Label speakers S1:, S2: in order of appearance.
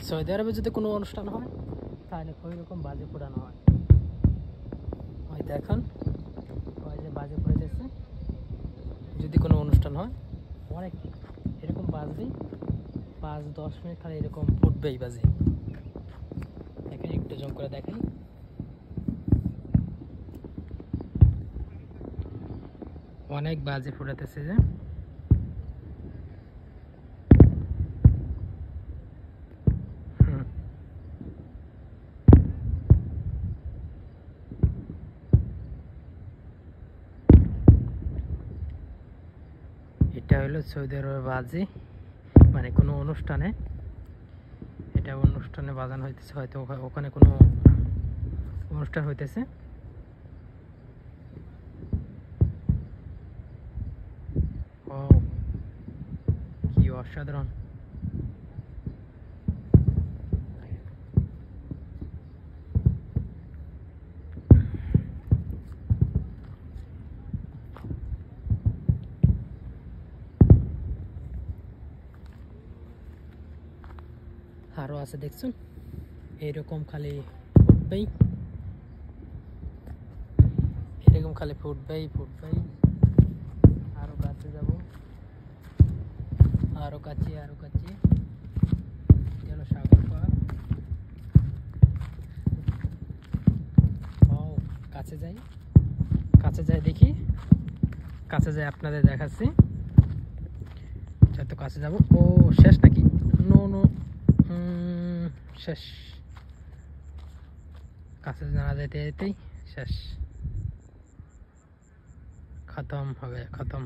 S1: Saudi আরবে যদি কোনো অনুষ্ঠান হয় তাহলে ওই রকম বাজে পোড়ানো হয়। ওই দেখুন ওই যে বাজে পড়েছে, যদি কোনো অনুষ্ঠান হয় অনেক এরকম বাজবেই, 5-10 মিনিট খালি এরকম ফুটবেই বাজে। দেখেন একটু জম করে দেখাই, অনেক বাজে ফুটাতেছে যে। এটা হলো সৌদি আরবের বাজি, মানে কোনো অনুষ্ঠানে, এটা অনুষ্ঠানে বাজানো হইতেছে, হয়তো ওখানে কোনো অনুষ্ঠান হইতেছে। ও কি অসাধারণ! আরো আছে দেখছেন, এরকম খালি ফুটবেই, এরকম খালি ফুটবেই ফুটবেই। আরো কাছে যাব, আরো কাছে, আরো কাছে। যেন সাগর পার। ও কাছে যাই, কাছে যাই দেখি, কাছে যাই আপনাদের দেখাচ্ছি। যত কাছে যাব। ও শেষ নাকি? নো নো, শেষ। কাছে জানা যেতে যেতেই শেষ, খতম হবে, খতম।